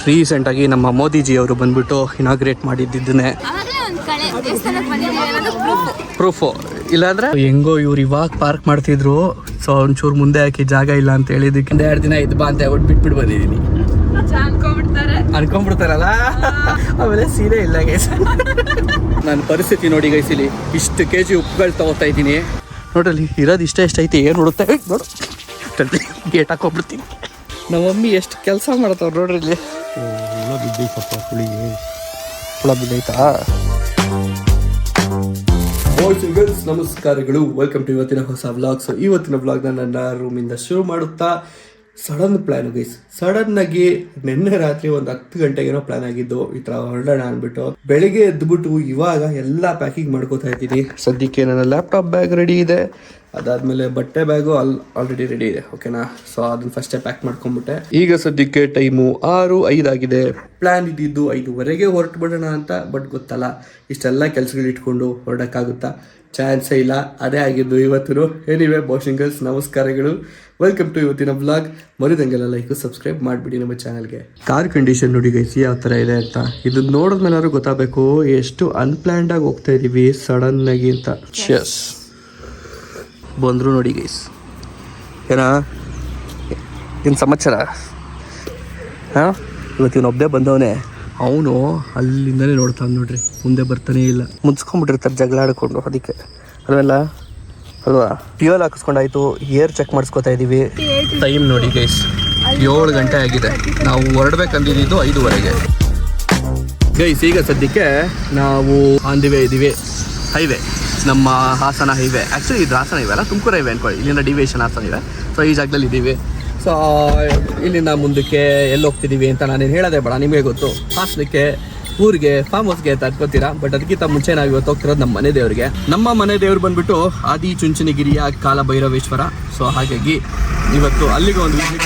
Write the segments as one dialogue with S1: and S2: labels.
S1: ರೀಸೆಂಟಾಗಿ ನಮ್ಮ ಮೋದಿಜಿ ಅವರು ಬಂದ್ಬಿಟ್ಟು ಇನಾಗ್ರೇಟ್ ಮಾಡಿದ್ದನ್ನೇ ಪ್ರೂಫು. ಇಲ್ಲಾಂದ್ರೆ ಹೆಂಗೋ ಇವ್ರು ಇವಾಗ ಪಾರ್ಕ್ ಮಾಡ್ತಿದ್ರು, ಸೊ ಒಂಚೂರು ಮುಂದೆ ಹಾಕಿ ಜಾಗ ಇಲ್ಲ ಅಂತ ಹೇಳಿದಕ್ಕೆ 2 ದಿನ ಇದು ಬಾ ಅಂತ ಹೇಳ್ಬಿಟ್ಟು ಬಿಟ್ಬಿಟ್ಟು ಬಂದಿದ್ದೀನಿ. ಅನ್ಕೊಂಡ್ಬಿಡ್ತಾರಲ್ಲ, ಆಮೇಲೆ ಸೀರೆ ಇಲ್ಲ ಗೈಸ್. ನನ್ನ ಪರಿಸ್ಥಿತಿ ನೋಡಿ ಗೈಸ್, ಇಲ್ಲಿ ಇಷ್ಟು kg ಉಪ್ಪುಗಳು ತಗೋತಾ ಇದ್ದೀನಿ. ನೋಡ್ರಲ್ಲಿ ಇರೋದು ಇಷ್ಟ ಐತಿ, ಏನು ನೋಡುತ್ತೆ ನೋಡು, ಗೇಟ್ ಹಾಕೊಂಡ್ಬಿಡ್ತೀನಿ. ನಮ್ಮ ಮಮ್ಮಿ ಎಷ್ಟು ಕೆಲಸ ಮಾಡ್ತಾವ್ರು ನೋಡ್ರಿ ಇಲ್ಲಿ. ಹುಳ ಬಿದ್ದೈತಪ್ಪ, ಹುಳ ಬಿದ್ದೈತಾ. ಬಾಯ್ಸ್ ಅಂಡ್ ಗರ್ಲ್ಸ್ ನಮಸ್ಕಾರಗಳು, ವೆಲ್ಕಮ್ ಟು ಇವತ್ತಿನ ಹೊಸ ವ್ಲಾಗ್. ಸೊ ಇವತ್ತಿನ ವ್ಲಾಗ್ನ ನನ್ನ ರೂಮಿಂದ ಶುರು ಮಾಡುತ್ತಾ ಸಡನ್ ಪ್ಲ್ಯಾನ್ ಗೈಸ್. ಸಡನ್ ಆಗಿ ನಿನ್ನೆ ರಾತ್ರಿ ಒಂದು 10 ಗಂಟೆಗೇನೋ ಪ್ಲಾನ್ ಆಗಿದ್ದು ಈ ಥರ ಹೊರಡೋಣ ಅಂದ್ಬಿಟ್ಟು ಬೆಳಿಗ್ಗೆ ಎದ್ಬಿಟ್ಟು ಇವಾಗ ಎಲ್ಲ ಪ್ಯಾಕಿಂಗ್ ಮಾಡ್ಕೋತಾ ಇದ್ದೀನಿ. ಸದ್ಯಕ್ಕೆ ನನ್ನ ಲ್ಯಾಪ್ಟಾಪ್ ಬ್ಯಾಗ್ ರೆಡಿ ಇದೆ, ಅದಾದಮೇಲೆ ಬಟ್ಟೆ ಬ್ಯಾಗು ಆಲ್ರೆಡಿ ರೆಡಿ ಇದೆ. ಓಕೆನಾ, ಸೊ ಅದನ್ನ ಫಸ್ಟೇ ಪ್ಯಾಕ್ ಮಾಡ್ಕೊಂಡ್ಬಿಟ್ಟೆ. ಈಗ ಸದ್ಯಕ್ಕೆ ಟೈಮು 6:05 ಆಗಿದೆ. ಪ್ಲ್ಯಾನ್ ಇದ್ದಿದ್ದು 5:15 ಹೊರಟು ಬಿಡೋಣ ಅಂತ, ಬಟ್ ಗೊತ್ತಲ್ಲ ಇಷ್ಟೆಲ್ಲ ಕೆಲಸಗಳು ಇಟ್ಕೊಂಡು ಹೊರಡೋಕ್ಕಾಗುತ್ತಾ, ಚಾನ್ಸೇ ಇಲ್ಲ. ಅದೇ ಆಗಿದ್ದು ಇವತ್ತು. ಎನಿವೆ ಬಾಯ್ಸ್ ಅಂಡ್ ಗರ್ಲ್ಸ್ ನಮಸ್ಕಾರಗಳು, ವೆಲ್ಕಮ್ ಟು ಇವತ್ತಿನ ವ್ಲಾಗ್. ಮರಿದಂಗೆಲ್ಲ ಲೈಕ್ ಸಬ್ಸ್ಕ್ರೈಬ್ ಮಾಡಿಬಿಡಿ ನಮ್ಮ ಚಾನಲ್ಗೆ. ಕಾರ್ ಕಂಡೀಷನ್ ನೋಡಿ ಗೈಸ್ ಯಾವ ಥರ ಇದೆ ಅಂತ. ಇದು ನೋಡಿದ್ಮೇಲಾದ್ರೂ ಗೊತ್ತಾಗಬೇಕು ಎಷ್ಟು ಅನ್ಪ್ಲ್ಯಾನ್ಡ್ ಆಗಿ ಹೋಗ್ತಾ ಇದ್ದೀವಿ ಸಡನ್ ಆಗಿ ಅಂತ. ಶಸ್ ಬಂದರು ನೋಡಿ ಗೈಸ್. ಏನು ಸಮಾಚಾರ? ಹಾಂ, ಇವತ್ತಿನೊಬ್ಬನೇ ಬಂದವನೇ, ಅವನು ಅಲ್ಲಿಂದನೇ ನೋಡ್ತಾನೆ ನೋಡ್ರಿ, ಮುಂದೆ ಬರ್ತಾನೆ ಇಲ್ಲ. ಮುನ್ಸ್ಕೊಂಡ್ಬಿಟ್ಟಿರ್ತಾರೆ ಜಗಳ ಆಡ್ಕೊಂಡು, ಅದಕ್ಕೆ ಅಲ್ವಾ. ಫ್ಯೂಯಲ್ ಹಾಕಿಸ್ಕೊಂಡಾಯ್ತು, ಏರ್ ಚೆಕ್ ಮಾಡಿಸ್ಕೊತಾ ಇದ್ದೀವಿ. ಟೈಮ್ ನೋಡಿ ಗೈಸ್ 7 ಗಂಟೆ ಆಗಿದೆ. ನಾವು ಹೊರಡ್ಬೇಕಂದಿದ್ದು 5:15 ಗೈಸ್. ಈಗ ಸದ್ಯಕ್ಕೆ ನಾವು ಆನ್ ದಿ ವೇ ಇದ್ದೀವಿ. ಹೈವೇ, ನಮ್ಮ ಹಾಸನ ಹೈವೇ. ಆ್ಯಕ್ಚುಲಿ ಇದು ಹಾಸನ ಹೈವೇ ಅಲ್ಲ, ತುಮಕೂರು ಹೈವೇ ಅನ್ಕೊಳ್ಳಿ. ಇಲ್ಲಿಂದ ಡಿವಿಯೇಷನ್ ಹಾಸನ ಹೈವೇ. ಸೊ ಈ ಜಾಗದಲ್ಲಿ ಇದ್ದೀವಿ. ಸೊ ಇಲ್ಲಿಂದ ಮುಂದಕ್ಕೆ ಎಲ್ಲಿ ಹೋಗ್ತಿದ್ದೀವಿ ಅಂತ ನಾನೇನು ಹೇಳೋದೇ ಬೇಡ, ನಿಮಗೆ ಗೊತ್ತು. ಹಾಸನಕ್ಕೆ, ಊರಿಗೆ, ಫಾರ್ಮ್ ಹೌಸ್ಗೆ ಅಂತ ಅನ್ಕೋತೀರಾ. ಬಟ್ ಅದಕ್ಕಿಂತ ಮುಂಚೆ ನಾವು ಇವತ್ತು ಹೋಗ್ತಿರೋದು ನಮ್ಮ ಮನೆ ದೇವ್ರಿಗೆ. ನಮ್ಮ ಮನೆ ದೇವ್ರು ಬಂದ್ಬಿಟ್ಟು ಆದಿ ಚುಂಚನಗಿರಿಯ ಕಾಲ ಭೈರವೇಶ್ವರ. ಸೊ ಹಾಗಾಗಿ ಇವತ್ತು ಅಲ್ಲಿಗೆ ಒಂದು ವಿಸಿಟ್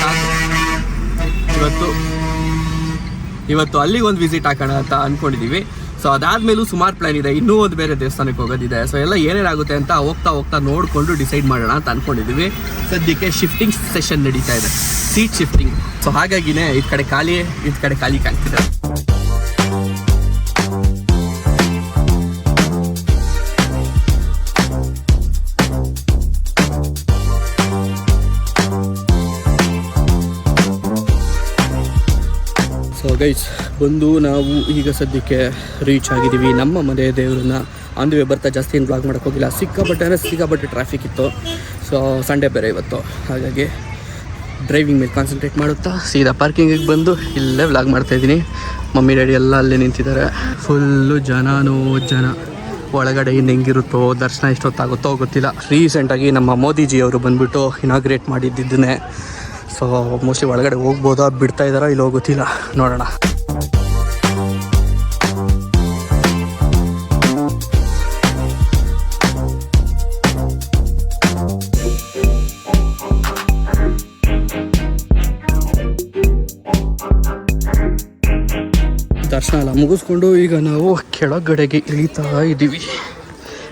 S1: ಇವತ್ತು ಅಲ್ಲಿಗೆ ಒಂದು ವಿಸಿಟ್ ಹಾಕೋಣ ಅಂತ ಅಂದ್ಕೊಂಡಿದ್ದೀವಿ. ಸೊ ಅದಾದ್ಮೇಲೂ ಸುಮಾರು ಪ್ಲಾನ್ ಇದೆ, ಇನ್ನೂ ಒಂದು ಬೇರೆ ದೇವಸ್ಥಾನಕ್ಕೆ ಹೋಗೋದಿದೆ. ಸೊ ಎಲ್ಲ ಏನೇನಾಗುತ್ತೆ ಅಂತ ಹೋಗ್ತಾ ನೋಡಿಕೊಂಡು ಡಿಸೈಡ್ ಮಾಡೋಣ ಅಂತ ಅಂದ್ಕೊಂಡಿದ್ದೀವಿ. ಸದ್ಯಕ್ಕೆ ಶಿಫ್ಟಿಂಗ್ ಸೆಷನ್ ನಡೀತಾ ಇದೆ, ಸೀಟ್ ಶಿಫ್ಟಿಂಗ್. ಸೊ ಹಾಗಾಗಿನೇ ಈ ಕಡೆ ಖಾಲಿ ಕಾಣ್ತಿದೆ. ಸೊ ಗೈಸ್ ಬಂದು ನಾವು ಈಗ ಸದ್ಯಕ್ಕೆ ರೀಚ್ ಆಗಿದ್ದೀವಿ ನಮ್ಮ ಮನೆ ದೇವ್ರನ್ನ. ಆನ್ ದಿ ವೇ ಬರ್ತಾ ಜಾಸ್ತಿ ಏನು ವ್ಲಾಗ್ ಮಾಡೋಕ್ಕೆ ಹೋಗಿಲ್ಲ, ಸಿಕ್ಕಾಪಟ್ಟೆ ಟ್ರಾಫಿಕ್ ಇತ್ತು. ಸೊ ಸಂಡೇ ಬೇರೆ ಇವತ್ತು, ಹಾಗಾಗಿ ಡ್ರೈವಿಂಗ್ ಮೇಲೆ ಕಾನ್ಸಂಟ್ರೇಟ್ ಮಾಡುತ್ತಾ ಸೀದಾ ಪಾರ್ಕಿಂಗಿಗೆ ಬಂದು ಇಲ್ಲೇ ವ್ಲಾಗ್ ಮಾಡ್ತಾಯಿದ್ದೀನಿ. ಮಮ್ಮಿ ಡ್ಯಾಡಿ ಎಲ್ಲ ಅಲ್ಲೇ ನಿಂತಿದ್ದಾರೆ. ಫುಲ್ಲು ಜನ. ಒಳಗಡೆ ಇನ್ನು ಹೆಂಗಿರುತ್ತೋ, ದರ್ಶನ ಎಷ್ಟೊತ್ತಾಗುತ್ತೋ ಗೊತ್ತಿಲ್ಲ. ರೀಸೆಂಟಾಗಿ ನಮ್ಮ ಮೋದಿಜಿ ಅವರು ಬಂದ್ಬಿಟ್ಟು ಇನಾಗ್ರೇಟ್ ಮಾಡಿದ್ದನ್ನೇ. ಸೊ ಮೋಸ್ಟ್ಲಿ ಒಳಗಡೆ ಹೋಗ್ಬೋದಾ, ಬಿಡ್ತಾ ಇದ್ದಾರಾ ಇಲ್ಲೋ ಗೊತ್ತಿಲ್ಲ, ನೋಡೋಣ. ದರ್ಶನ ಎಲ್ಲ ಮುಗಿಸ್ಕೊಂಡು ಈಗ ನಾವು ಕೆಳಗಡೆಗೆ ಇಳಿತಾ ಇದ್ದೀವಿ.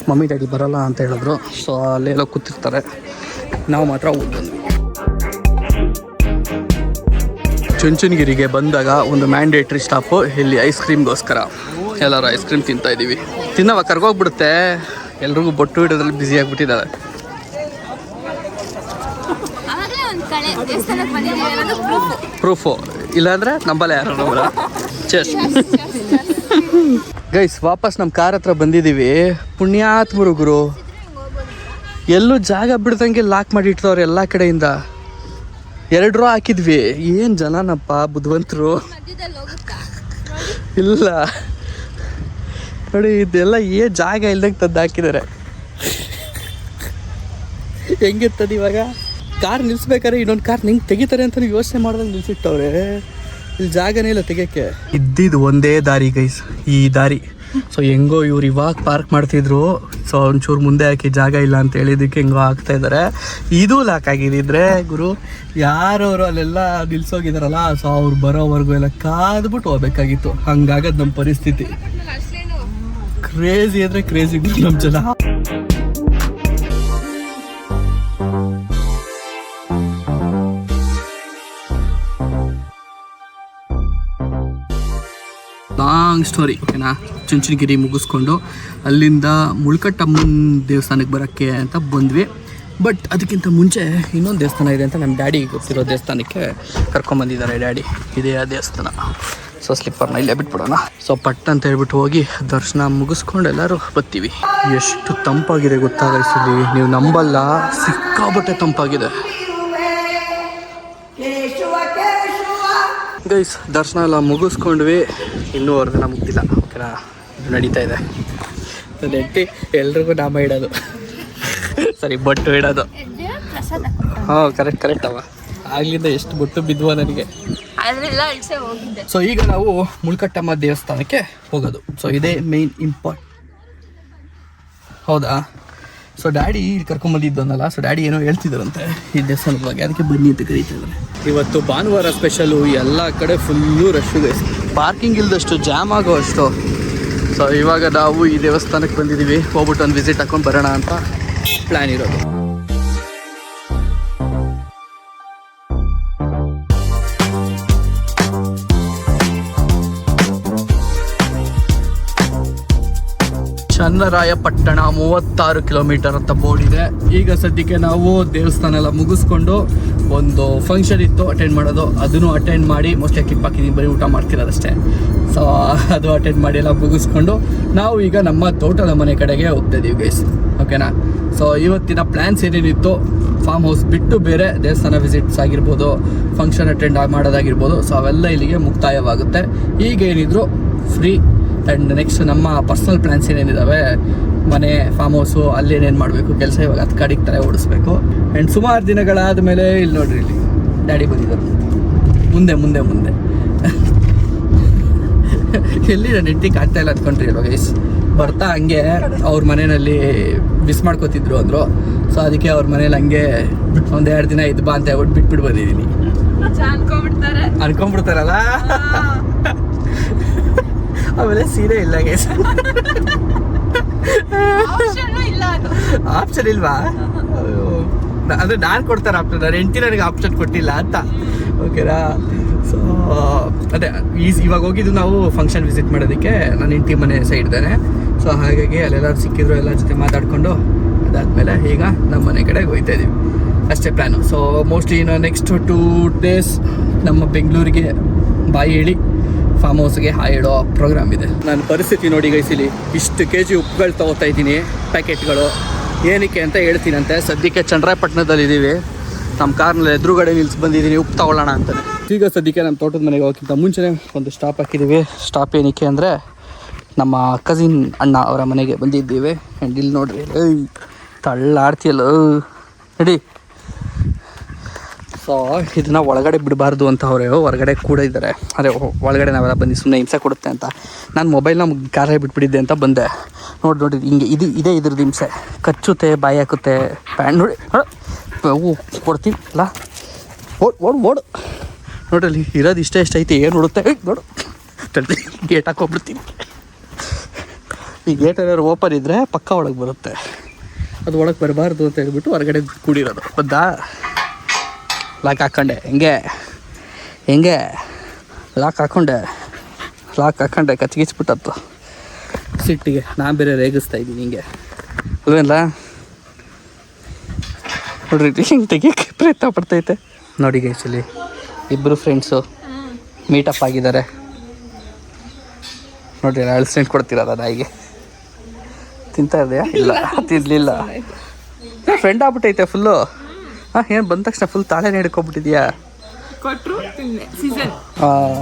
S1: ಮಮ್ಮಿ ಡ್ಯಾಡಿ ಬರಲ್ಲ ಅಂತ ಹೇಳಿದ್ರು. ಸೊ ಅಲ್ಲೆಲ್ಲ ಕೂತಿರ್ತಾರೆ, ನಾವು ಮಾತ್ರ ಹೋಗಿ ಬಂದ್ವಿ. ಚುಂಚನಗಿರಿಗೆ ಬಂದಾಗ ಒಂದು ಮ್ಯಾಂಡೇಟ್ರಿ ಸ್ಟಾಪು ಇಲ್ಲಿ ಐಸ್ ಕ್ರೀಮ್ಗೋಸ್ಕರ. ಎಲ್ಲರೂ ಐಸ್ ಕ್ರೀಮ್ ತಿಂತಾ ಇದ್ದೀವಿ. ತಿನ್ನವ ಕರ್ಗೋಗ್ಬಿಡುತ್ತೆ, ಎಲ್ರಿಗೂ ಬೊಟ್ಟು ಇಡೋದ್ರಲ್ಲಿ ಬ್ಯುಸಿ ಆಗಿಬಿಟ್ಟಿದ್ದಾರೆ. ಪ್ರೂಫು ಇಲ್ಲಾಂದ್ರೆ ನಂಬಲ್ಲ ಯಾರು ನಂಬಲ್ಲ. ಚೆಸ್ ಗೈಸ್, ವಾಪಸ್ ನಮ್ಮ ಕಾರ್ ಹತ್ರ ಬಂದಿದ್ದೀವಿ. ಪುಣ್ಯಾತ್ಮರು ಗುರು, ಎಲ್ಲೂ ಜಾಗ ಬಿಡ್ದಂಗೆ ಲಾಕ್ ಮಾಡಿ ಇಡ್ತವ್ರೆ ಎಲ್ಲ ಕಡೆಯಿಂದ. 2 ರೋ ಹಾಕಿದ್ವಿ, ಏನು ಜನನಪ್ಪ ಬುದ್ಧಿವಂತರು. ಇಲ್ಲ ನೋಡಿ, ಇದೆಲ್ಲ ಜಾಗ ಇಲ್ದಂಗೆ ತಂದು ಹಾಕಿದ್ದಾರೆ. ಹೆಂಗಿರ್ತದೆ ಇವಾಗ ಕಾರ್ ನಿಲ್ಸ್ಬೇಕಾದ್ರೆ ಇನ್ನೊಂದು ಕಾರ್ ನಿಂಗೆ ತೆಗಿತಾರೆ ಅಂತ ನೀವು ಯೋಚನೆ ಮಾಡ್ದಂಗೆ ನಿಲ್ಸಿಟ್ಟವ್ರೆ. ಇಲ್ಲಿ ಜಾಗನೇ ಇಲ್ಲ ತೆಗಿಯೋಕ್ಕೆ. ಇದ್ದಿದ್ದು ಒಂದೇ ದಾರಿ ಗೈಸ್, ಈ ದಾರಿ. ಸೊ ಹೆಂಗೋ ಇವ್ರು ಇವಾಗ ಪಾರ್ಕ್ ಮಾಡ್ತಿದ್ರು, ಸೊ ಒಂಚೂರು ಮುಂದೆ ಹಾಕಿ ಜಾಗ ಇಲ್ಲ ಅಂತ ಹೇಳಿದ್ದಕ್ಕೆ ಹೆಂಗೋ ಆಗ್ತಾ ಇದ್ದಾರೆ. ಇದು ಲಾಕ್ ಆಗಿದ್ದಿದ್ರೆ ಗುರು, ಯಾರವರು ಅಲ್ಲೆಲ್ಲ ನಿಲ್ಸೋಗಿದಾರಲ್ಲ, ಸೊ ಅವ್ರು ಬರೋವರೆಗೂ ಎಲ್ಲ ಕಾದ್ಬಿಟ್ಟು ಹೋಗ್ಬೇಕಾಗಿತ್ತು. ಹಂಗಾಗದು ನಮ್ಮ ಪರಿಸ್ಥಿತಿ. ಕ್ರೇಜಿ ಅಂದರೆ ಕ್ರೇಜಿ ನಮ್ಮ ಜನ. ಲಾಂಗ್ ಸ್ಟೋರಿ ಓಕೆನಾ. ಚುಂಚನಗಿರಿ ಮುಗಿಸ್ಕೊಂಡು ಅಲ್ಲಿಂದ ಮುಳ್ಕಟ್ಟಮ್ಮನ ದೇವಸ್ಥಾನಕ್ಕೆ ಬರೋಕ್ಕೆ ಅಂತ ಬಂದ್ವಿ. ಬಟ್ ಅದಕ್ಕಿಂತ ಮುಂಚೆ ಇನ್ನೊಂದು ದೇವಸ್ಥಾನ ಇದೆ ಅಂತ ನಮ್ಮ ಡ್ಯಾಡಿ ಗೊತ್ತಿರೋ ದೇವಸ್ಥಾನಕ್ಕೆ ಕರ್ಕೊಂಬಂದಿದ್ದಾರೆ ಡ್ಯಾಡಿ. ಇದೇ ಆ ದೇವಸ್ಥಾನ. ಸೊ ಸ್ಲಿಪ್ಪರ್ನ ಇಲ್ಲೇ ಬಿಟ್ಬಿಡೋಣ. ಸೊ ಪಟ್ ಅಂತ ಹೇಳ್ಬಿಟ್ಟು ಹೋಗಿ ದರ್ಶನ ಮುಗಿಸ್ಕೊಂಡು ಎಲ್ಲರೂ ಬರ್ತೀವಿ. ಎಷ್ಟು ತಂಪಾಗಿದೆ ಗೊತ್ತಾಗೈಸಿಲಿ, ನೀವು ನಂಬಲ್ಲ, ಸಿಕ್ಕಾಬಟ್ಟೆ ತಂಪಾಗಿದೆ ಗೈಸ್. ದರ್ಶನ ಎಲ್ಲ ಮುಗಿಸ್ಕೊಂಡ್ವಿ, ಇನ್ನೂ ಹೊರಗಡೆ ಮುಗ್ದಿಲ್ಲ ಓಕೆನಾ. ನಡೀತಾ ಇದೆ ನೆಟ್ಟಿ ಎಲ್ರಿಗೂ ನಾಮ ಇಡೋದು, ಸರಿ ಬೊಟ್ಟು ಇಡೋದು. ಹಾಂ ಕರೆಕ್ಟ್ ಅವ. ಆಗ್ಲಿಂದ ಎಷ್ಟು ಬೊಟ್ಟು ಬಿದ್ದುವ ನನಗೆ. ಸೊ ಈಗ ನಾವು ಮುಳ್ಕಟ್ಟಮ್ಮ ದೇವಸ್ಥಾನಕ್ಕೆ ಹೋಗೋದು. ಸೊ ಇದೇ ಮೇನ್ ಹೌದಾ. ಸೊ ಡ್ಯಾಡಿ ಕರ್ಕೊಂಬಂದಿದ್ದನಲ್ಲ, ಸೊ ಡ್ಯಾಡಿ ಏನೋ ಹೇಳ್ತಿದ್ದಾರಂತೆ ಈ ದೇವಸ್ಥಾನದ ಬಗ್ಗೆ, ಅದಕ್ಕೆ ಬನ್ನಿ ಅಂತ ಕರೀತಾ ಇದ್ದಾರೆ. ಇವತ್ತು ಭಾನುವಾರ ಸ್ಪೆಷಲು, ಎಲ್ಲ ಕಡೆ ಫುಲ್ಲು ರಶ್ಶು ಗೈಸ್, ಪಾರ್ಕಿಂಗ್ ಇಲ್ದಷ್ಟು ಜಾಮ್ ಆಗೋ ಅಷ್ಟು. ಸೊ ಇವಾಗ ನಾವು ಈ ದೇವಸ್ಥಾನಕ್ಕೆ ಬಂದಿದ್ದೀವಿ, ಹೋಗ್ಬಿಟ್ಟು ಒಂದು ವಿಸಿಟ್ ಹಾಕೊಂಡು ಬರೋಣ ಅಂತ ಪ್ಲ್ಯಾನ್ ಇರೋದು. ಚನ್ನರಾಯಪಟ್ಟಣ 36 ಕಿಲೋಮೀಟರ್ ಅಂತ ಬೋರ್ಡ್ ಇದೆ. ಈಗ ಸದ್ಯಕ್ಕೆ ನಾವು ದೇವಸ್ಥಾನ ಎಲ್ಲ ಮುಗಿಸ್ಕೊಂಡು ಒಂದು ಫಂಕ್ಷನ್ ಇತ್ತು ಅಟೆಂಡ್ ಮಾಡೋದು, ಅದನ್ನು ಅಟೆಂಡ್ ಮಾಡಿ ಮೋಸ್ಟ್ಲಿ ಕ್ಲಿಪ್ ಹಾಕಿದ್ದೀನಿ, ಬರೀ ಊಟ ಮಾಡ್ತಿರೋದಷ್ಟೇ. ಸೊ ಅದು ಅಟೆಂಡ್ ಮಾಡಿ ಎಲ್ಲ ಮುಗಿಸ್ಕೊಂಡು ನಾವು ಈಗ ನಮ್ಮ ತೋಟದ ಮನೆ ಕಡೆಗೆ ಹೋಗ್ತಾ ಇದೀವಿ ಗೈಸ್ ಓಕೆನಾ. ಸೊ ಇವತ್ತಿನ ಪ್ಲ್ಯಾನ್ಸ್ ಏನೇನಿತ್ತು, ಫಾರ್ಮ್ ಹೌಸ್ ಬಿಟ್ಟು ಬೇರೆ ದೇವಸ್ಥಾನ ವಿಸಿಟ್ಸ್ ಆಗಿರ್ಬೋದು, ಫಂಕ್ಷನ್ ಅಟೆಂಡ್ ಮಾಡೋದಾಗಿರ್ಬೋದು, ಸೊ ಅವೆಲ್ಲ ಇಲ್ಲಿಗೆ ಮುಕ್ತಾಯವಾಗುತ್ತೆ. ಈಗ ಏನಿದ್ರು ಫ್ರೀ. ಆ್ಯಂಡ್ ನೆಕ್ಸ್ಟ್ ನಮ್ಮ ಪರ್ಸ್ನಲ್ ಪ್ಲ್ಯಾನ್ಸ್ ಏನೇನಿದ್ದಾವೆ, ಮನೆ, ಫಾರ್ಮ್ ಹೌಸು, ಅಲ್ಲೇನೇನು ಮಾಡಬೇಕು ಕೆಲಸ, ಇವಾಗ ಅದು ಕಡೆಗೆ ತಲೆ ಓಡಿಸ್ಬೇಕು. ಆ್ಯಂಡ್ ಸುಮಾರು ದಿನಗಳಾದ ಮೇಲೆ ಇಲ್ಲಿ ನೋಡ್ರಿ, ಇಲ್ಲಿ ಡ್ಯಾಡಿ ಬಂದಿದ್ದರು. ಮುಂದೆ ಎಲ್ಲಿ ನಾನು ಹೆಂಡತಿ ಕಾಣ್ತಾ ಇಲ್ಲ ಅಂದ್ಕೊಂಡ್ರಿ ಅಲ್ವ ಗೈಸ್. ಬರ್ತಾ ಹಂಗೆ ಅವ್ರ ಮನೆಯಲ್ಲಿ ಮಿಸ್ ಮಾಡ್ಕೋತಿದ್ರು ಅಂದರು. ಸೊ ಅದಕ್ಕೆ ಅವ್ರ ಮನೇಲಿ ಹಂಗೆ ಒಂದೆರಡು ದಿನ ಇದು ಬಾ ಅಂತ ಹೇಳ್ಬಿಟ್ಟು ಬಿಟ್ಬಿಟ್ಟು ಬಂದಿದ್ದೀನಿ. ಅನ್ಕೊಂಡ್ಬಿಡ್ತಾರಲ್ಲ. ಆಮೇಲೆ ಸೀರೆ ಇಲ್ಲ ಗೈಸ್, ಆಪ್ಷನ್ ಇಲ್ವಾ? ಅಂದರೆ ನಾನು ಕೊಡ್ತಾರೆ ಆಪ್ಷನ್, ನಾನು ಹೆಂಡತಿ ನನಗೆ ಆಪ್ಷನ್ ಕೊಟ್ಟಿಲ್ಲ ಅಂತ ಓಕೆನಾ. ಸೊ ಅದೇ ಇವಾಗ ಹೋಗಿದ್ದು ನಾವು ಫಂಕ್ಷನ್ ವಿಸಿಟ್ ಮಾಡೋದಕ್ಕೆ, ನನ್ನ ಹೆಂಡತಿ ಮನೆ ಸೈಡ್ದಾನೆ. ಸೊ ಹಾಗಾಗಿ ಅಲ್ಲೆಲ್ಲರೂ ಸಿಕ್ಕಿದ್ರು, ಎಲ್ಲ ಜೊತೆ ಮಾತಾಡಿಕೊಂಡು ಅದಾದಮೇಲೆ ಈಗ ನಮ್ಮ ಮನೆ ಕಡೆಗೆ ಹೋಗ್ತಾ ಇದ್ದೀವಿ, ಅಷ್ಟೇ ಪ್ಲ್ಯಾನು. ಸೊ ಮೋಸ್ಟ್ಲಿ ಇನ್ನು ನೆಕ್ಸ್ಟ್ 2 days ನಮ್ಮ ಬೆಂಗಳೂರಿಗೆ ಬಾಯಿ ಹೇಳಿ ಫಾರ್ಮ್ ಹೌಸ್ಗೆ ಹಾಯಿಡೋ ಪ್ರೋಗ್ರಾಮ್ ಇದೆ. ನನ್ನ ಪರಿಸ್ಥಿತಿ ನೋಡಿ ಗೈಸಿಲಿ, ಇಷ್ಟು kg ಉಪ್ಪುಗಳು ತೊಗೋತಾ ಇದ್ದೀನಿ, ಪ್ಯಾಕೆಟ್ಗಳು. ಏನಕ್ಕೆ ಅಂತ ಹೇಳ್ತೀನಂತೆ. ಸದ್ಯಕ್ಕೆ ಚನ್ನರಾಯಪಟ್ಟಣದಲ್ಲಿ ಇದ್ದೀವಿ, ನಮ್ಮ ಕಾರ್ನಲ್ಲಿ ಎದುರುಗಡೆ ನಿಲ್ಸಿ ಬಂದಿದ್ದೀನಿ ಉಪ್ಪು ತಗೊಳ್ಳೋಣ ಅಂತಾನೆ. ಈಗ ಸದ್ಯಕ್ಕೆ ನಮ್ಮ ತೋಟದ ಮನೆಗೆ ಹೋಗೋಕ್ಕಿಂತ ಮುಂಚೆನೇ ಒಂದು ಸ್ಟಾಪ್ ಹಾಕಿದ್ದೀವಿ. ಸ್ಟಾಪ್ ಏನಕ್ಕೆ ಅಂದರೆ ನಮ್ಮ ಕಸಿನ್ ಅಣ್ಣ ಅವರ ಮನೆಗೆ ಬಂದಿದ್ದೀವಿ. ಆ್ಯಂಡ್ ಇಲ್ಲಿ ನೋಡ್ರಿ, ತಳ್ಳಾಡ್ತಿಯಲ್ಲ ನಡಿ. ಸೊ ಇದನ್ನು ಒಳಗಡೆ ಬಿಡಬಾರ್ದು ಅಂತ ಅವರು ಹೊರಗಡೆ ಕೂಡ ಇದ್ದಾರೆ. ಅದೇ ಒಳಗಡೆ ನಾವೆಲ್ಲ ಬಂದು ಸುಮ್ಮನೆ ಹಿಂಸೆ ಕೊಡುತ್ತೆ ಅಂತ ನಾನು ಮೊಬೈಲ್ನ ಕಾರೇ ಬಿಟ್ಬಿಟ್ಟಿದ್ದೆ ಅಂತ ಬಂದೆ. ನೋಡಿ ಹಿಂಗೆ ಇದೇ ಇದ್ರದ್ದು ಹಿಂಸೆ, ಕಚ್ಚುತ್ತೆ, ಬಾಯಿ ಹಾಕುತ್ತೆ, ಪ್ಯಾಂಟ್ ನೋಡಿ ಕೊಡ್ತೀನಿ ಅಲ್ಲ. ಓಡು ನೋಡ್ರಿ, ಇರೋದು ಇಷ್ಟ ಐತಿ, ಏನು ನೋಡುತ್ತೆ ನೋಡು. ಗೇಟ್ ಹಾಕೋಗ್ಬಿಡ್ತೀನಿ. ಈ ಗೇಟ್ ಏನಾದ್ರು ಓಪನ್ ಇದ್ದರೆ ಪಕ್ಕ ಒಳಗೆ ಬರುತ್ತೆ, ಅದು ಒಳಗೆ ಬರಬಾರ್ದು ಅಂತ ಹೇಳ್ಬಿಟ್ಟು ಹೊರಗಡೆ ಕೂಡಿರೋದು. ಬಂದಾ ಲಾಕ್ ಹಾಕ್ಕೊಂಡೆ, ಹೆಂಗೆ ಲಾಕ್ ಹಾಕ್ಕೊಂಡೆ ಕಚ್ಗಿಚ್ಬಿಟ್ಟತ್ತು ಸಿಟ್ಟಿಗೆ. ನಾನು ಬೇರೆ ರೇಗಿಸ್ತಾ ಇದ್ದೀನಿ ಹಿಂಗೆ ಅಲ್ವೇನಲ್ಲ. ನೋಡ್ರಿ ಹಿಂಗೆ ತೆಗಿಯೋಕ್ಕೆ ಪ್ರಯತ್ನ ಪಡ್ತೈತೆ ನೋಡಿ ಗೈಸಲ್ಲಿ. ಇಬ್ಬರು ಫ್ರೆಂಡ್ಸು ಮೀಟಪ್ ಆಗಿದ್ದಾರೆ ನೋಡ್ರಿ. ಅಳ್ಸೆಂಟ್ ಕೊಡ್ತಿರೋದ ನಾಯಿಗೆ. ತಿಂತಾ ಇದೆಯಾ? ಇಲ್ಲ ತಿನ್ನಲಿಲ್ಲ, ಫ್ರೆಂಡ್ ಆಗ್ಬಿಟ್ಟೈತೆ ಫುಲ್ಲು. ಹಾಂ, ಏನು ಬಂದ ತಕ್ಷಣ ಫುಲ್ ತಾಳೆ ಹಿಡ್ಕೊಬಿಟ್ಟಿದ್ಯಾ? ಹಾಂ.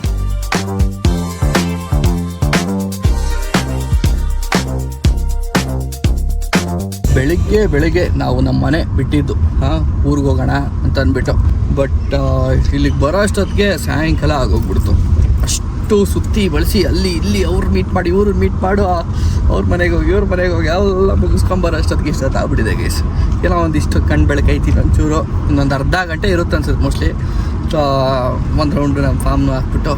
S1: ಬೆಳಿಗ್ಗೆ ನಾವು ನಮ್ಮ ಮನೆ ಬಿಟ್ಟಿದ್ದು ಊರಿಗೆ ಹೋಗೋಣ ಅಂತ ಅಂದ್ಬಿಟ್ಟು. ಬಟ್ ಇಲ್ಲಿಗೆ ಬರೋ ಅಷ್ಟೊತ್ತಿಗೆ ಸಾಯಂಕಾಲ ಆಗೋಗ್ಬಿಡ್ತು. ಅಷ್ಟು ಸುತ್ತಿ ಬಳಸಿ ಅಲ್ಲಿ ಇಲ್ಲಿ ಅವ್ರು ಮೀಟ್ ಮಾಡಿ ಇವ್ರು ಮೀಟ್ ಮಾಡು, ಅವ್ರ ಮನೆಗೆ ಹೋಗಿ ಇವ್ರ ಮನೆಗೆ ಹೋಗಿ ಎಲ್ಲ ಮುಗಿಸ್ಕೊಂಬರೋ ಅಷ್ಟೊತ್ತಿಗೆ ಇಷ್ಟೊತ್ತು ಆಗ್ಬಿಟ್ಟಿದೆ ಗೈಸ್. ಏನೋ ಒಂದಿಷ್ಟು ಕಣ್ಣು ಬೆಳಕೈತಿ ಒಂಚೂರು. ಇನ್ನೊಂದು ಅರ್ಧ ಗಂಟೆ ಇರುತ್ತೆ ಅನ್ಸುತ್ತೆ ಮೋಸ್ಟ್ಲಿ. ಒಂದು ರೌಂಡು ನಮ್ಮ ಫಾರ್ಮ್ನ ಹಾಕ್ಬಿಟ್ಟು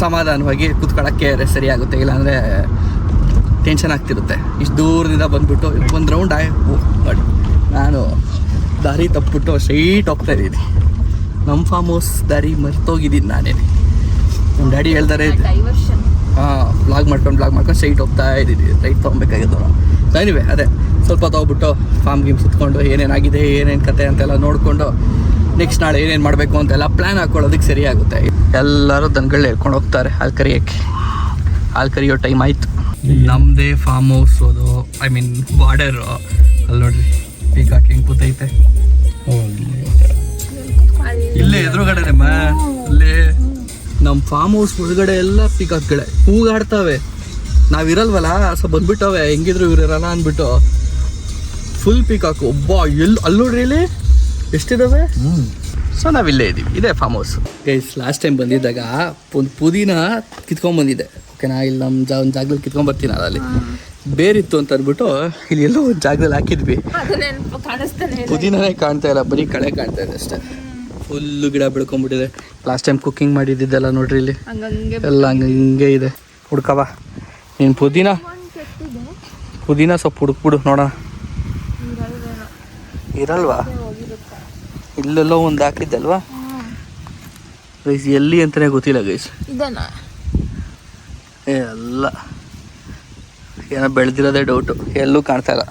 S1: ಸಮಾಧಾನವಾಗಿ ಕೂತ್ಕೊಳ್ಳೋಕ್ಕೆ ಸರಿಯಾಗುತ್ತೆ. ಇಲ್ಲಾಂದರೆ ಟೆನ್ಷನ್ ಆಗ್ತಿರುತ್ತೆ. ಇಷ್ಟು ದೂರದಿಂದ ಬಂದುಬಿಟ್ಟು ಒಂದು ರೌಂಡ್ ಮಾಡಿ ನಾನು ದಾರಿ ತಪ್ಪಿಬಿಟ್ಟು ಸ್ಟ್ರೈಟ್ ಹೋಗ್ತಾಯಿದ್ದೀನಿ. ನಮ್ಮ ಫಾರ್ಮ್ ಹೌಸ್ ದಾರಿ ಮರ್ತೋಗಿದ್ದೀನಿ ನಾನೇ. ನಮ್ಮ ಡ್ಯಾಡಿ ಹೇಳ್ತಾರೆ ವ್ಲಾಗ್ ಮಾಡ್ಕೊಂಡು ಸ್ಟ್ರೈಟ್ ಹೋಗ್ತಾ ಇದ್ದೀವಿ. ರೈಟ್ ತೊಗೊಬೇಕಾಗಿದ್ದು ನಾವು ಏನಿವೆ ಅದೇ ಸ್ವಲ್ಪ ತೊಗೊಬಿಟ್ಟು ಫಾರ್ಮ್ ಗೇಮ್ ಸುತ್ಕೊಂಡು ಏನೇನಾಗಿದೆ ಏನೇನು ಕತೆ ಅಂತೆಲ್ಲ ನೋಡಿಕೊಂಡು ನೆಕ್ಸ್ಟ್ ನಾಳೆ ಏನೇನು ಮಾಡಬೇಕು ಅಂತೆಲ್ಲ ಪ್ಲ್ಯಾನ್ ಹಾಕ್ಕೊಳ್ಳೋದಕ್ಕೆ ಸರಿ ಆಗುತ್ತೆ. ಎಲ್ಲರೂ ದನಗಳು ಹೇಳ್ಕೊಂಡು ಹೋಗ್ತಾರೆ ಹಾಲು ಕರಿಯೋ ಟೈಮ್ ಆಯಿತು. ನಮ್ಮದೇ ಫಾರ್ಮ್ ಹೌಸ್ ಅದು ಐ ಮೀನ್ ಬಾರ್ಡರು ಅಲ್ಲಿ ನೋಡ್ರಿ ಪೀಕಾಕ್ ಹೆಂಗೆ ಕೂತೈತೆ. ಇಲ್ಲೇ ಎದುರುಗಡೆ ಅಲ್ಲೇ ನಮ್ಮ ಫಾರ್ಮ್ ಹೌಸ್ ಒಳಗಡೆ ಎಲ್ಲ ಪೀಕಾಕ್ಗಳೇ ಕೂಗಾಡ್ತವೆ. ನಾವಿರಲ್ವಲ್ಲ ಸೊ ಬಂದ್ಬಿಟ್ಟವೆ ಹೆಂಗಿದ್ರು ಇವ್ರು ಇರಲ್ಲ ಅಂದ್ಬಿಟ್ಟು ಫುಲ್ ಪೀಕಾಕು ಒಬ್ಬ ಅಲ್ಲಿ ನೋಡ್ರಿ ಇಲ್ಲಿ ಎಷ್ಟಿದಾವೆ. ಸೊ ನಾವಿಲ್ಲೇ ಇದ್ದೀವಿ, ಇದೇ farm house. Guys last time ಬಂದಿದ್ದಾಗ ಒಂದು ಪುದೀನ ಕಿತ್ಕೊಂಡ್ಬಂದಿದ್ದೆ. ಓಕೆನಾ, ಇಲ್ಲಿ ನಮ್ಮ ಒಂದು ಜಾಗದಲ್ಲಿ ಕಿತ್ಕೊಂಡ್ಬರ್ತೀನಿ ಅಲ್ಲಿ ಬೇರಿತ್ತು ಅಂತ ಅಂದ್ಬಿಟ್ಟು ಇಲ್ಲಿ ಎಲ್ಲೋ ಒಂದು ಜಾಗದಲ್ಲಿ ಹಾಕಿದ್ವಿ. ಪುದೀನೇ ಕಾಣ್ತಾ ಇಲ್ಲ, ಬರೀ ಕಳೆ ಕಾಣ್ತಾ ಇದೆ ಅಷ್ಟೇ. ಫುಲ್ಲು ಗಿಡ ಬೆಳ್ಕೊಂಡ್ಬಿಟ್ಟಿದೆ. ಲಾಸ್ಟ್ ಟೈಮ್ ಕುಕ್ಕಿಂಗ್ ಮಾಡಿದ್ದಿದ್ದೆಲ್ಲ ನೋಡ್ರಿ ಇಲ್ಲಿ ಎಲ್ಲ ಹಂಗೆ ಇದೆ. ಹುಡ್ಕವ ನೀನು ಪುದೀನ ಸೊಪ್ಪು ಹುಡುಕ್ಬಿಡು ನೋಡೋಣ. ಇರಲ್ವಾ? ಇಲ್ಲೆಲ್ಲೋ ಒಂದು ಹಾಕಿದ್ದಲ್ವಾ ಗೈಸ್, ಎಲ್ಲಿ ಅಂತಲೇ ಗೊತ್ತಿಲ್ಲ ಗೈಸ್. ಎಲ್ಲ ಏನೋ ಬೆಳೆದಿರೋದೇ ಡೌಟು, ಎಲ್ಲೂ ಕಾಣ್ತಾ ಇಲ್ಲ.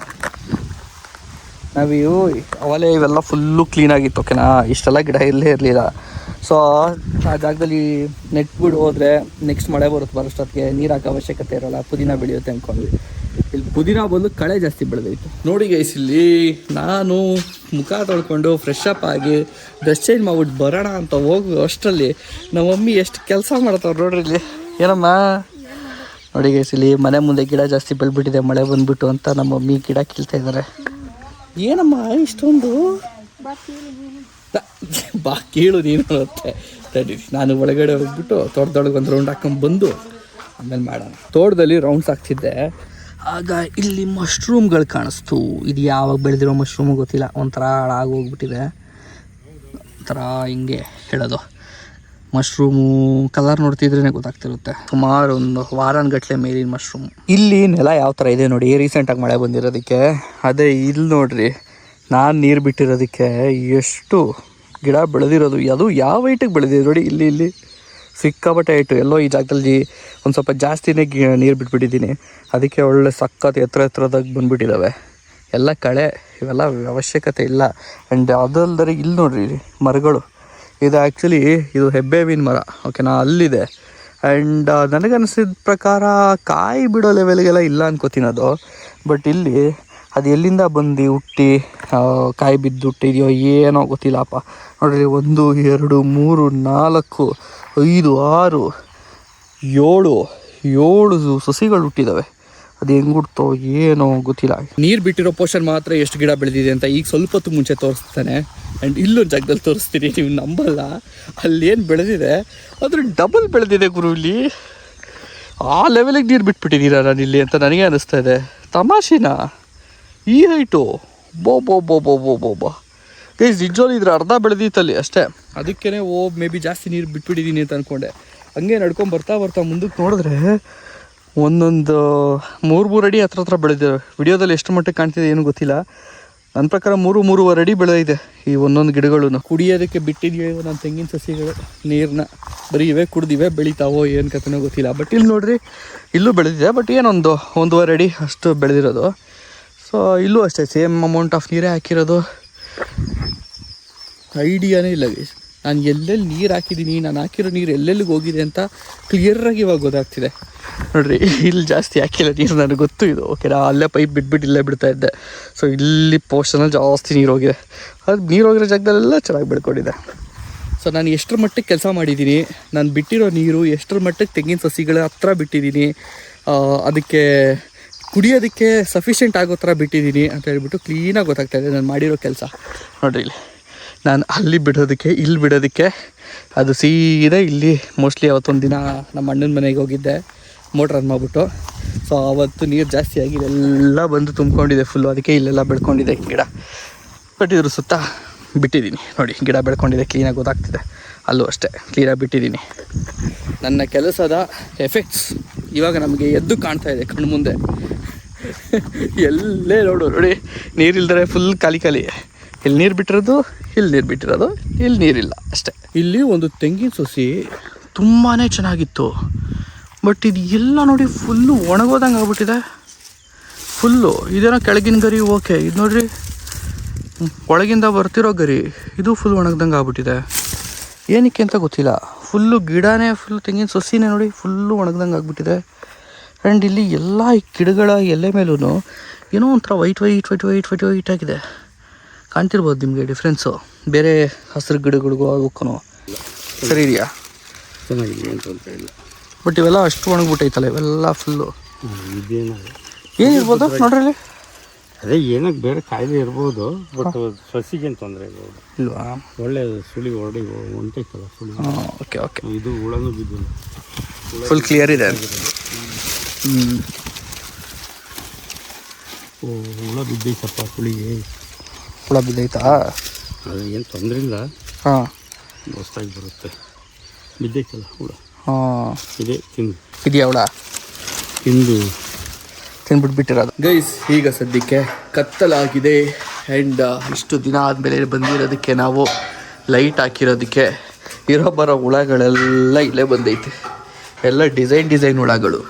S1: ನಾವಿವು ಅವಲೇ ಇವೆಲ್ಲ ಫುಲ್ಲು ಕ್ಲೀನಾಗಿತ್ತು. ಓಕೆನಾ, ಇಷ್ಟೆಲ್ಲ ಗಿಡ ಇರಲೇ ಇರಲಿಲ್ಲ. ಸೊ ಆ ಜಾಗದಲ್ಲಿ ನೆಟ್ಬಿಟ್ಟು ಹೋದರೆ ನೆಕ್ಸ್ಟ್ ಮಳೆ ಬರೋಷ್ಟೊತ್ತಿಗೆ ನೀರು ಹಾಕೋ ಅವಶ್ಯಕತೆ ಇರೋಲ್ಲ, ಪುದೀನ ಬೆಳೆಯುತ್ತೆ ಅಂದ್ಕೊಂಡ್ವಿ. ಇಲ್ಲಿ ಪುದೀನ ಬಂದು ಕಳೆ ಜಾಸ್ತಿ ಬೆಳೆದೈತು. ನೋಡಿ ಗೈಸ್, ಇಲ್ಲಿ ನಾನು ಮುಖ ತೊಳ್ಕೊಂಡು ಫ್ರೆಶ್ ಅಪ್ ಆಗಿ ಡ್ರೆಸ್ ಚೇಂಜ್ ಮಾಡ್ಬಿಟ್ಟು ಬರೋಣ ಅಂತ ಹೋಗು ಅಷ್ಟರಲ್ಲಿ ನಮ್ಮ ಮಮ್ಮಿ ಎಷ್ಟು ಕೆಲಸ ಮಾಡ್ತಾವ್ರು ನೋಡ್ರಿ. ಇಲ್ಲಿ ಏನಮ್ಮ ನೋಡಿ ಗೈಸ್, ಇಲ್ಲಿ ಮನೆ ಮುಂದೆ ಗಿಡ ಜಾಸ್ತಿ ಬೆಳೆದ್ಬಿಟ್ಟಿದೆ ಮಳೆ ಬಂದ್ಬಿಟ್ಟು ಅಂತ ನಮ್ಮ ಮಮ್ಮಿ ಗಿಡ ಕೀಳ್ತಾ ಇದ್ದಾರೆ. ಏನಮ್ಮ ಇಷ್ಟೊಂದು ಬಾ ಕೀಳು ನೀನು ಮತ್ತೆ ತಡಿ, ನಾನು ಒಳಗಡೆ ಹೋಗ್ಬಿಟ್ಟು ತೋಟದೊಳಗೆ ಒಂದು ರೌಂಡ್ ಹಾಕೊಂಡು ಬಂದು ಆಮೇಲೆ ಮಾಡೋಣ. ತೋಟದಲ್ಲಿ ರೌಂಡ್ಸ್ ಹಾಕ್ತಿದ್ದೆ, ಆಗ ಇಲ್ಲಿ ಮಶ್ರೂಮ್ಗಳು ಕಾಣಿಸ್ತು. ಇದು ಯಾವಾಗ ಬೆಳೆದಿರೋ ಮಶ್ರೂಮು ಗೊತ್ತಿಲ್ಲ, ಒಂಥರ ಹಾಳಾಗೋಗ್ಬಿಟ್ಟಿದೆ. ಒಂಥರ ಹಿಂಗೆ ಹೇಳೋದು, ಮಶ್ರೂಮು ಕಲರ್ ನೋಡ್ತಿದ್ರೇ ಗೊತ್ತಾಗ್ತಿರುತ್ತೆ. ಸುಮಾರು ಒಂದು ವಾರಗಟ್ಟಲೆ ಮೇಲಿನ ಮಶ್ರೂಮ್. ಇಲ್ಲಿ ನೆಲ ಯಾವ ಥರ ಇದೆ ನೋಡಿ, ರೀಸೆಂಟಾಗಿ ಮಳೆ ಬಂದಿರೋದಕ್ಕೆ. ಅದೇ ಇಲ್ಲಿ ನೋಡ್ರಿ, ನಾನು ನೀರು ಬಿಟ್ಟಿರೋದಕ್ಕೆ ಎಷ್ಟು ಗಿಡ ಬೆಳೆದಿರೋದು. ಅದು ಯಾವ ಹೈಟಿಗೆ ಬೆಳೆದಿದೆ ನೋಡಿ, ಇಲ್ಲಿ ಸಿಕ್ಕಾಪಟ್ಟೆ ಹೈಟು. ಎಲ್ಲೋ ಈ ಜಾಗದಲ್ಲಿ ಒಂದು ಸ್ವಲ್ಪ ಜಾಸ್ತಿನೇ ನೀರು ಬಿಟ್ಬಿಟ್ಟಿದ್ದೀನಿ, ಅದಕ್ಕೆ ಒಳ್ಳೆ ಸಖತ್ ಎತ್ತರದಾಗಿ ಬಂದುಬಿಟ್ಟಿದ್ದಾವೆ. ಎಲ್ಲ ಕಳೆ, ಇವೆಲ್ಲ ಅವಶ್ಯಕತೆ ಇಲ್ಲ. ಆ್ಯಂಡ್ ಅದಲ್ಲದೆ ಇಲ್ಲಿ ನೋಡ್ರಿ ಮರಗಳು, ಇದು ಆ್ಯಕ್ಚುಲಿ ಇದು ಹೆಬ್ಬೇವಿನ ಮರ. ಓಕೆನಾ, ಅಲ್ಲಿದೆ. ಆ್ಯಂಡ್ ನನಗನ್ಸಿದ ಪ್ರಕಾರ ಕಾಯಿ ಬಿಡೋ ಲೆವೆಲ್ಗೆಲ್ಲ ಇಲ್ಲ ಅನ್ಕೋತೀನಿ ಅದು. ಬಟ್ ಇಲ್ಲಿ ಅದು ಎಲ್ಲಿಂದ ಬಂದು ಹುಟ್ಟಿ ಕಾಯಿ ಬಿದ್ದು ಹುಟ್ಟಿದೆಯೋ ಏನೋ ಗೊತ್ತಿಲ್ಲಪ್ಪ. ನೋಡ್ರಿ, 1 2 3 4 5 6 7 ಸಸಿಗಳು ಹುಟ್ಟಿದ್ದಾವೆ. ಅದು ಹೆಂಗೆ ಹುಡ್ತೋ ಏನೋ ಗೊತ್ತಿಲ್ಲ. ನೀರು ಬಿಟ್ಟಿರೋ ಪೋರ್ಷನ್ ಮಾತ್ರ ಎಷ್ಟು ಗಿಡ ಬೆಳೆದಿದೆ ಅಂತ ಈಗ ಸ್ವಲ್ಪ ಹೊತ್ತು ಮುಂಚೆ ತೋರಿಸ್ತಾನೆ. ಆ್ಯಂಡ್ ಇಲ್ಲೊಂದು ಜಾಗದಲ್ಲಿ ತೋರಿಸ್ತೀನಿ, ನೀವು ನಂಬಲ್ಲ. ಅಲ್ಲೇನು ಬೆಳೆದಿದೆ ಅದ್ರ ಡಬಲ್ ಬೆಳೆದಿದೆ ಗುರು. ಇಲ್ಲಿ ಆ ಲೆವೆಲಿಗೆ ನೀರು ಬಿಟ್ಬಿಟ್ಟಿದ್ದೀರಾ ನಾನು ಇಲ್ಲಿ ಅಂತ ನನಗೆ ಅನ್ನಿಸ್ತಾ ಇದೆ. ತಮಾಷೆನಾ ಈ ಹೈಟು? ಬೋ ಗೈಸ್, ನಿಜವಾಗ್ಲೂ ಇದ್ರ ಅರ್ಧ ಬೆಳೆದಿತ್ತಲ್ಲಿ ಅಷ್ಟೇ. ಅದಕ್ಕೇ ಮೇ ಬಿ ಜಾಸ್ತಿ ನೀರು ಬಿಟ್ಬಿಟ್ಟಿದ್ದೀನಿ ಅಂತ ಅಂದ್ಕೊಂಡೆ. ಹಂಗೆ ನಡ್ಕೊಂಡು ಬರ್ತಾ ಮುಂದಕ್ಕೆ ನೋಡಿದ್ರೆ ಒಂದೊಂದು 3 ಅಡಿ ಹತ್ರ ಬೆಳೆದಿವೆ. ವಿಡಿಯೋದಲ್ಲಿ ಎಷ್ಟು ಮಟ್ಟಿಗೆ ಕಾಣ್ತಿದೆ ಏನು ಗೊತ್ತಿಲ್ಲ. ನನ್ನ ಪ್ರಕಾರ 3-3.5 ಅಡಿ ಬೆಳೆದಿದೆ ಈ ಒಂದೊಂದು ಗಿಡಗಳು. ಕುಡಿಯೋದಕ್ಕೆ ಬಿಟ್ಟಿದೆಯೋ ನನ್ನ ತೆಂಗಿನ ಸಸಿಗಳು ನೀರನ್ನ, ಬರೀ ಇವೇ ಕುಡ್ದಿವೆ, ಬೆಳಿತಾವೋ ಏನು ಕಥೆನೋ ಗೊತ್ತಿಲ್ಲ. ಬಟ್ ಇಲ್ಲಿ ನೋಡ್ರಿ, ಇಲ್ಲೂ ಬೆಳೆದಿದೆ. ಬಟ್ ಏನೊಂದು 1.5 ಅಡಿ ಅಷ್ಟು ಬೆಳೆದಿರೋದು. ಸೊ ಇಲ್ಲೂ ಅಷ್ಟೇ ಸೇಮ್ ಅಮೌಂಟ್ ಆಫ್ ನೀರೇ ಹಾಕಿರೋದು. ಐಡಿಯಾನೇ ಇಲ್ಲ ಗೈಸ್, ನಾನು ಎಲ್ಲೆಲ್ಲಿ ನೀರು ಹಾಕಿದ್ದೀನಿ, ನಾನು ಹಾಕಿರೋ ನೀರು ಎಲ್ಲೆಲ್ಲಿಗೆ ಹೋಗಿದೆ ಅಂತ ಕ್ಲಿಯರಾಗಿ ಇವಾಗ ಗೊತ್ತಾಗ್ತಿದೆ. ನೋಡಿರಿ, ಇಲ್ಲಿ ಜಾಸ್ತಿ ಹಾಕಿಲ್ಲ ನೀರು, ನನಗೆ ಗೊತ್ತು ಇದು. ಓಕೆನಾ, ಅಲ್ಲೇ ಪೈಪ್ ಬಿಟ್ಬಿಟ್ಟು ಇಲ್ಲೇ ಬಿಡ್ತಾ ಇದ್ದೆ. ಸೊ ಇಲ್ಲಿ ಪೋರ್ಷನಲ್ಲಿ ಜಾಸ್ತಿ ನೀರು ಹೋಗಿದೆ. ಅದು ನೀರು ಹೋಗಿರೋ ಜಾಗದಲ್ಲೆಲ್ಲ ಚೆನ್ನಾಗಿ ಬೆಳ್ಕೊಂಡಿದೆ. ಸೊ ನಾನು ಎಷ್ಟರ ಮಟ್ಟಿಗೆ ಕೆಲಸ ಮಾಡಿದ್ದೀನಿ, ನಾನು ಬಿಟ್ಟಿರೋ ನೀರು ಎಷ್ಟರ ಮಟ್ಟಿಗೆ ತೆಂಗಿನ ಸಸಿಗಳ ಹತ್ರ ಬಿಟ್ಟಿದ್ದೀನಿ, ಅದಕ್ಕೆ ಕುಡಿಯೋದಕ್ಕೆ ಸಫಿಷಿಯೆಂಟ್ ಆಗೋ ಥರ ಬಿಟ್ಟಿದ್ದೀನಿ ಅಂತ ಹೇಳ್ಬಿಟ್ಟು ಕ್ಲೀನಾಗಿ ಗೊತ್ತಾಗ್ತಾಯಿದೆ ನಾನು ಮಾಡಿರೋ ಕೆಲಸ. ನೋಡಿರಿ, ಇಲ್ಲಿ ನಾನು ಅಲ್ಲಿ ಬಿಡೋದಕ್ಕೆ ಇಲ್ಲಿ ಬಿಡೋದಕ್ಕೆ ಅದು ಸೀದಾ ಇಲ್ಲಿ ಮೋಸ್ಟ್ಲಿ ಅವತ್ತೊಂದು ದಿನ ನಮ್ಮ ಅಣ್ಣನ ಮನೆಗೆ ಹೋಗಿದ್ದೆ ಮೋಟ್ರ್ ಆನ್ ಮಾಡಿಬಿಟ್ಟು. ಸೊ ಆವತ್ತು ನೀರು ಜಾಸ್ತಿ ಆಗಿ ಎಲ್ಲ ಬಂದು ತುಂಬ್ಕೊಂಡಿದೆ ಫುಲ್ಲು, ಅದಕ್ಕೆ ಇಲ್ಲೆಲ್ಲ ಬೆಳ್ಕೊಂಡಿದೆ ಗಿಡ. ಬಟ್ ಇದ್ರ ಸುತ್ತ ಬಿಟ್ಟಿದ್ದೀನಿ ನೋಡಿ, ಗಿಡ ಬೆಳ್ಕೊಂಡಿದೆ, ಕ್ಲೀನಾಗಿ ಗೊತ್ತಾಗ್ತಿದೆ. ಅಲ್ಲೂ ಅಷ್ಟೇ ಕ್ಲೀನಾಗಿ ಬಿಟ್ಟಿದ್ದೀನಿ. ನನ್ನ ಕೆಲಸದ ಎಫೆಕ್ಟ್ಸ್ ಇವಾಗ ನಮಗೆ ಎದ್ದು ಕಾಣ್ತಾ ಇದೆ ಕಣ್ಣು ಮುಂದೆ. ಎಲ್ಲೇ ನೋಡಿ, ನೀರಿಲ್ದರೆ ಫುಲ್ ಖಾಲಿ. ಇಲ್ಲಿ ನೀರು ಬಿಟ್ಟಿರೋದು, ಇಲ್ಲಿ ನೀರು ಬಿಟ್ಟಿರೋದು, ಇಲ್ಲಿ ನೀರಿಲ್ಲ ಅಷ್ಟೇ. ಇಲ್ಲಿ ಒಂದು ತೆಂಗಿನ ಸಸಿ
S2: ತುಂಬಾ ಚೆನ್ನಾಗಿತ್ತು. ಬಟ್ ಇದು ಎಲ್ಲ ನೋಡಿ ಫುಲ್ಲು ಒಣಗೋದಂಗೆ ಆಗ್ಬಿಟ್ಟಿದೆ. ಫುಲ್ಲು ಇದೇನೋ ಕೆಳಗಿನ ಗರಿ ಓಕೆ, ಇದು ನೋಡ್ರಿ ಒಳಗಿಂದ ಬರ್ತಿರೋ ಗರಿ ಇದು ಫುಲ್ ಒಣಗ್ದಂಗೆ ಆಗ್ಬಿಟ್ಟಿದೆ. ಏನಕ್ಕೆ ಅಂತ ಗೊತ್ತಿಲ್ಲ. ಫುಲ್ಲು ಗಿಡನೇ ಫುಲ್ ತೆಂಗಿನ ಸೊಸಿನೇ ನೋಡಿ ಫುಲ್ಲು ಒಣಗ್ದಂಗೆ ಆಗ್ಬಿಟ್ಟಿದೆ. ಆ್ಯಂಡ್ ಇಲ್ಲಿ ಎಲ್ಲ ಈ ಗಿಡಗಳ ಎಲೆ ಮೇಲೂ ಏನೋ ಒಂಥರ ವೈಟ್ ಆಗಿದೆ. ಕಾಣ್ತಿರ್ಬೋದು ನಿಮಗೆ ಡಿಫ್ರೆನ್ಸು ಬೇರೆ ಹಸಿರು ಗಿಡಗಳಿಗೂ ಅದಕ್ಕೂ. ಸರಿ ಇದೆಯಾ?
S1: ಚೆನ್ನಾಗಿದೆ ಏನು ತೊಂದರೆ ಇಲ್ಲ.
S2: ಬಟ್ ಇವೆಲ್ಲ ಅಷ್ಟು ಒಣಗ್ಬಿಟ್ಟೈತಲ್ಲ ಇವೆಲ್ಲ ಫುಲ್ಲು.
S1: ಇದೇನು
S2: ಏನಿರ್ಬೋದು ನೋಡ್ರಿ ಅಲ್ಲಿ.
S1: ಅದೇ ಏನಕ್ಕೆ ಬೇರೆ ಕಾಯಿಲೆ ಇರ್ಬೋದು, ಬಟ್ ಸಸಿಗೇನು ತೊಂದರೆ ಇರ್ಬೋದು
S2: ಇಲ್ವಾ?
S1: ಒಳ್ಳೆ ಸುಳಿ ಹೊಂಟೈತಲ್ಲ ಸುಳಿ.
S2: Okay okay.
S1: ಇದು ಹುಳನೂ ಬಿದ್ದಿಲ್ಲ,
S2: ಫುಲ್ ಕ್ಲಿಯರ್ ಇದೆ.
S1: ಓ ಹುಳ ಬಿದ್ದೈತಪ್ಪ ಸುಳಿಗೆ.
S2: ಹುಳ ಬಿದ್ದೈತಾ?
S1: ಅದು ಏನು ತೊಂದರೆ ಇಲ್ಲ.
S2: ಹಾಂ,
S1: ಹೊಸ್ದಾಗಿ ಬರುತ್ತೆ. ಬಿದ್ದೈತಲ್ಲ ಹುಳ.
S2: ಹಾಂ,
S1: ಇದೆ ತಿಂದು
S2: ಇದೆಯಾ ಹುಳ? ತಿಂದ್ಬಿಟ್ಟು ಬಿಟ್ಟಿರೋದು. ಗೈಸ್ ಈಗ ಸದ್ಯಕ್ಕೆ ಕತ್ತಲಾಗಿದೆ. ಆ್ಯಂಡ್ ಇಷ್ಟು ದಿನ ಆದಮೇಲೆ ಬಂದಿರೋದಕ್ಕೆ ನಾವು ಲೈಟ್ ಹಾಕಿರೋದಕ್ಕೆ ಇರೋ ಬರೋ ಹುಳಗಳೆಲ್ಲ ಇಲ್ಲೇ ಬಂದೈತೆ. ಎಲ್ಲ ಡಿಸೈನ್ ಹುಳಗಳು.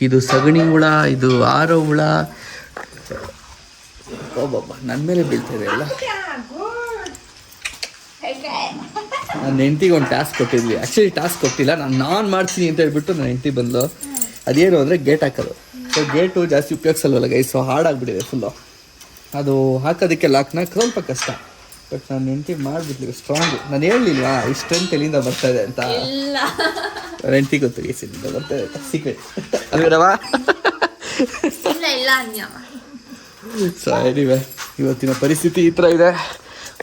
S2: ಇದು ಸಗಣಿ ಹುಳ, ಇದು ಆರೋ ಹುಳ. ಒಬ್ಬೊಬ್ಬ ನನ್ನ ಮೇಲೆ ಬೀಳ್ತಾಯಿದೆ ಎಲ್ಲ. ನನ್ನ ಹೆಂಡ್ತಿಗೆ ಒಂದು ಟಾಸ್ಕ್ ಕೊಟ್ಟಿದ್ವಿ. ಆ್ಯಕ್ಚುಲಿ ಟಾಸ್ಕ್ ಕೊಟ್ಟಿಲ್ಲ, ನಾನು ಮಾಡ್ತೀನಿ ಅಂತ ಹೇಳ್ಬಿಟ್ಟು ನನ್ನ ಹೆಂಡ್ತಿ ಬಂದು ಅದೇನು ಅಂದರೆ ಗೇಟ್ ಹಾಕೋದು. ಸೊ ಗೇಟು ಜಾಸ್ತಿ ಉಪಯೋಗಿಸಲ್ವಲ್ಲ ಗೈ, ಸೊ ಹಾಳಾಗ್ಬಿಟ್ಟಿದೆ ಫುಲ್ಲು. ಅದು ಹಾಕೋದಕ್ಕೆ ಲಾಕ್ನ ಸ್ವಲ್ಪ ಕಷ್ಟ. ಬಟ್ ನಾನು ಹೆಂಡ್ತಿ ಮಾಡಿಬಿಟ್ಲಿ ಸ್ಟ್ರಾಂಗು. ನಾನು ಹೇಳಲಿಲ್ವಾ ಈ ಸ್ಟ್ರೆಂತ್ ಎಲ್ಲಿಂದ ಬರ್ತಾಯಿದೆ ಅಂತ. ನನ್ನ ಹೆಂಡ್ತಿ ಗೊತ್ತು ಎಲ್ಲಿಂದ ಬರ್ತಾಯಿದೆ ಅಂತ ಸೀಕ್ರೆಟ್ ಅಲ್ವೇನವಾ? ಸೊ ಎನಿವೆ ಇವತ್ತಿನ ಪರಿಸ್ಥಿತಿ ಈ ಥರ ಇದೆ.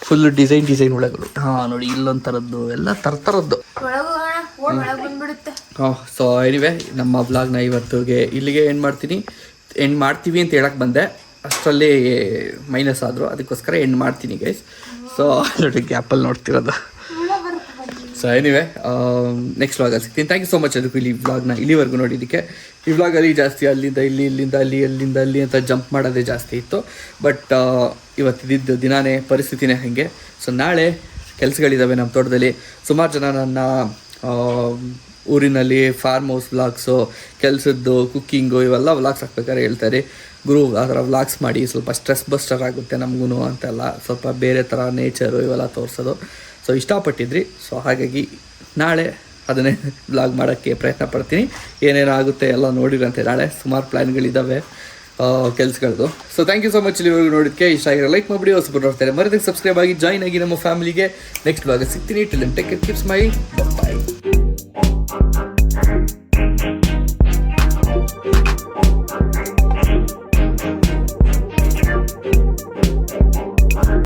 S2: ಫುಲ್ಲು ಡಿಸೈನ್ ಹುಳಗಳು. ಹಾಂ ನೋಡಿ ಇಲ್ಲೊಂಥರದ್ದು ಎಲ್ಲ ಥರದ್ದು. ಹಾಂ, ಸೊ ಎನಿವೆ ನಮ್ಮ ವ್ಲಾಗ್ನ ಇವತ್ತಿಗೆ ಇಲ್ಲಿಗೆ ಎಂಡ್ ಮಾಡ್ತೀವಿ ಅಂತ ಹೇಳಕ್ಕೆ ಬಂದೆ. ಅಷ್ಟರಲ್ಲಿ ಮೈನಸ್ ಆದರು, ಅದಕ್ಕೋಸ್ಕರ ಎಂಡ್ ಮಾಡ್ತೀನಿ ಗೈಸ್. ಸೊ ನೋಡಿ ಗ್ಯಾಪಲ್ಲಿ ನೋಡ್ತಿರೋದು. ಸೊ ಎನಿವೆ ನೆಕ್ಸ್ಟ್ ವ್ಲಾಗಲ್ಲಿ ಸಿಗ್ತೀನಿ. ಥ್ಯಾಂಕ್ ಯು ಸೊ ಮಚ್ ಅದಕ್ಕೂ ಇಲ್ಲಿ ವ್ಲಾಗ್ನ ಇಲ್ಲಿವರೆಗೂ ನೋಡಿದ್ದಕ್ಕೆ. ಈ ವ್ಲಾಗಲ್ಲಿ ಜಾಸ್ತಿ ಅಲ್ಲಿಂದ ಇಲ್ಲಿ, ಇಲ್ಲಿಂದ ಅಲ್ಲಿ, ಅಲ್ಲಿಂದ ಅಲ್ಲಿ ಅಂತ ಜಂಪ್ ಮಾಡೋದೇ ಜಾಸ್ತಿ ಇತ್ತು. ಬಟ್ ಇವತ್ತಿದ್ದ ದಿನಾನೇ ಪರಿಸ್ಥಿತಿನೇ ಹಾಗೆ. ಸೊ ನಾಳೆ ಕೆಲಸಗಳಿದ್ದಾವೆ ನಮ್ಮ ತೋಟದಲ್ಲಿ. ಸುಮಾರು ಜನ ನನ್ನ ಊರಿನಲ್ಲಿ ಫಾರ್ಮ್ ಹೌಸ್ ವ್ಲಾಗ್ಸು, ಕೆಲಸದ್ದು, ಕುಕ್ಕಿಂಗು ಇವೆಲ್ಲ ವ್ಲಾಗ್ಸ್ ಹಾಕ್ಬೇಕಾದ್ರೆ ಹೇಳ್ತಾರೆ, ಗುರು ಆ ಥರ ವ್ಲಾಗ್ಸ್ ಮಾಡಿ, ಸ್ವಲ್ಪ ಸ್ಟ್ರೆಸ್ ಬಸ್ಟರ್ ಆಗುತ್ತೆ ನಮಗೂ ಅಂತೆಲ್ಲ, ಸ್ವಲ್ಪ ಬೇರೆ ಥರ ನೇಚರು ಇವೆಲ್ಲ ತೋರಿಸೋದು. ಸೊ ಇಷ್ಟಪಟ್ಟಿದ್ರಿ. ಸೊ ಹಾಗಾಗಿ ನಾಳೆ ಅದನ್ನೇ ವ್ಲಾಗ್ ಮಾಡೋಕ್ಕೆ ಪ್ರಯತ್ನ ಪಡ್ತೀನಿ. ಏನೇನಾಗುತ್ತೆ ಎಲ್ಲ ನೋಡಿರಂತೆ. ನಾಳೆ ಸುಮಾರು ಪ್ಲ್ಯಾನ್ಗಳಿದ್ದಾವೆ ಕೆಲಸಗಳದ್ದು. So thank you so much ಇಲ್ಲಿವರೆಗೂ ನೋಡೋದಕ್ಕೆ. ಇಷ್ಟ ಆಗಿರೋ ಲೈಕ್ ಮಾಡಿಬಿಡಿ. ಹೊಸಬರು ನೋಡ್ತಾರೆ ಮರೆದಕ್ಕೆ ಸಬ್ಸ್ಕ್ರೈಬ್ ಆಗಿ ಜಾಯ್ನ್ ಆಗಿ ನಮ್ಮ ಫ್ಯಾಮಿಲಿಗೆ. ನೆಕ್ಸ್ಟ್ ವ್ಲಾಗ್ ಸಿಗ್ತೀನಿ. Till then take care, keep smile, by.